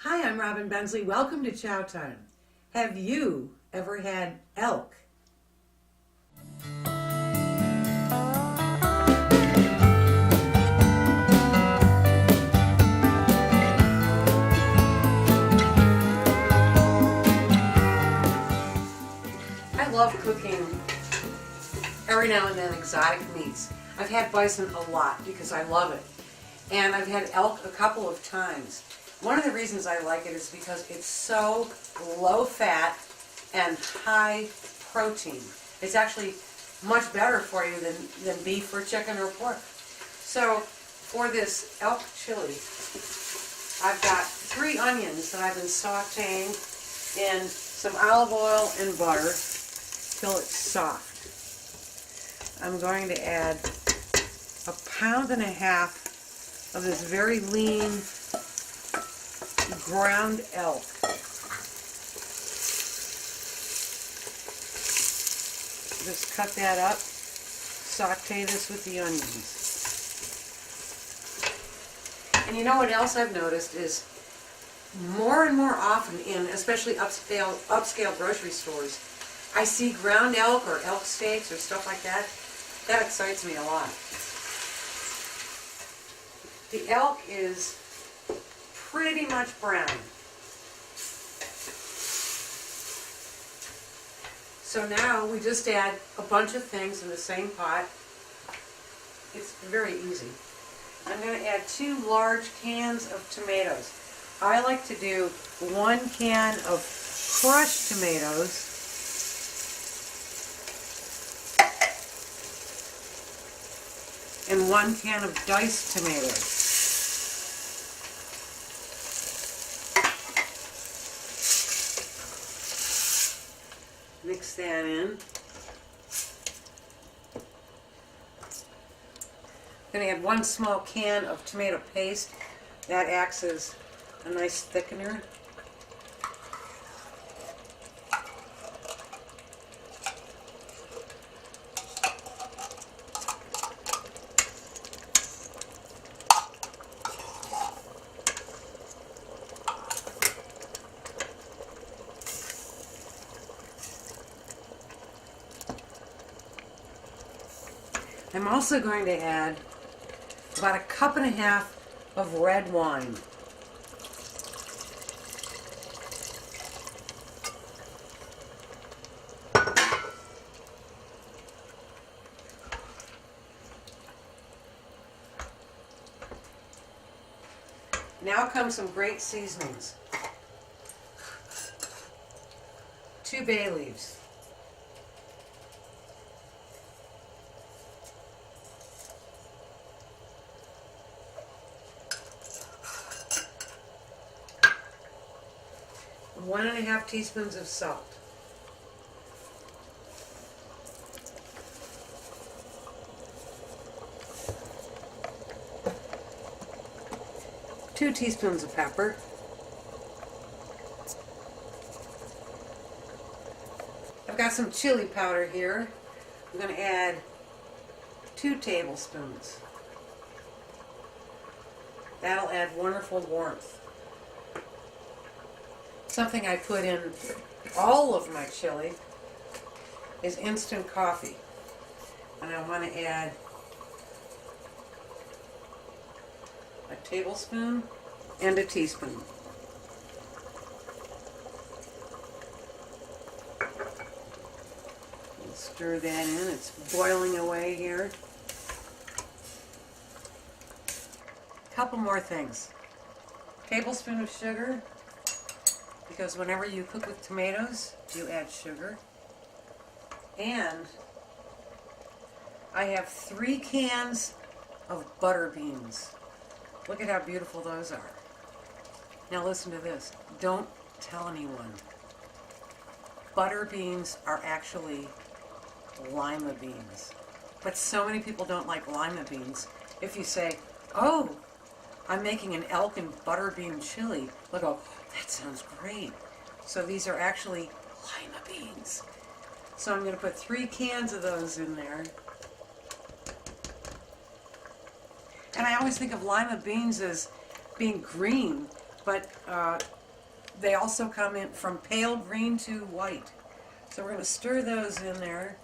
Hi, I'm Robin Bensley. Welcome to Chow Time. Have you ever had elk? I love cooking every now and then exotic meats. I've had bison a lot because I love it. And I've had elk a couple of times. One of the reasons I like it is because it's so low fat and high protein. It's actually much better for you than beef or chicken or pork. So for this elk chili, I've got 3 onions that I've been sauteing in some olive oil and butter till it's soft. I'm going to add 1.5 pounds of this very lean ground elk. Just cut that up, saute this with the onions. And you know what else I've noticed is more and more often in especially upscale grocery stores, I see ground elk or elk steaks or stuff like that. That excites me a lot. The elk is pretty much brown. So now we just add a bunch of things in the same pot. It's very easy. I'm going to add 2 large cans of tomatoes. I like to do 1 can of crushed tomatoes and 1 can of diced tomatoes. Mix that in. I'm going to add 1 small can of tomato paste. That acts as a nice thickener. I'm also going to add about 1.5 cups of red wine. Now come some great seasonings. 2 bay leaves. 1.5 teaspoons of salt. Two teaspoons of pepper. I've got some chili powder here. I'm going to add 2 tablespoons. That'll add wonderful warmth. Something I put in all of my chili is instant coffee. And I want to add a tablespoon and a teaspoon. And stir that in. It's boiling away here. A couple more things. Tablespoon of sugar, because whenever you cook with tomatoes, you add sugar. And I have 3 cans of butter beans. Look at how beautiful those are. Now listen to this. Don't tell anyone. Butter beans are actually lima beans. But so many people don't like lima beans. If you say, oh, I'm making an elk and butter bean chili, they'll go, that sounds great. So these are actually lima beans. So I'm going to put 3 cans of those in there. And I always think of lima beans as being green, but They also come in from pale green to white. So we're going to stir those in there.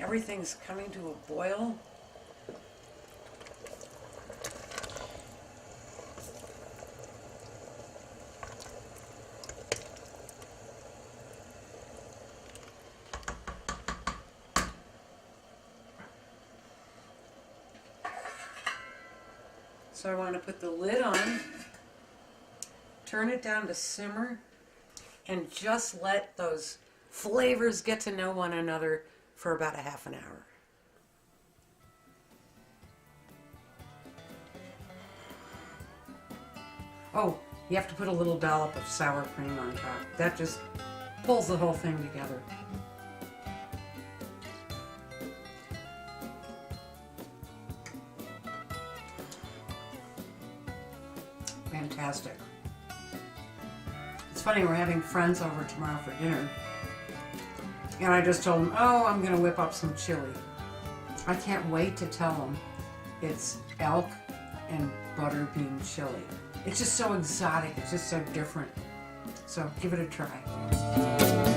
Everything's coming to a boil. So I want to put the lid on, turn it down to simmer, and just let those flavors get to know one another for about a half an hour. Oh, you have to put a little dollop of sour cream on top. That just pulls the whole thing together. Fantastic. It's funny, we're having friends over tomorrow for dinner. And I just told them, oh, I'm going to whip up some chili. I can't wait to tell them it's elk and butter bean chili. It's just so exotic. It's just so different. So give it a try.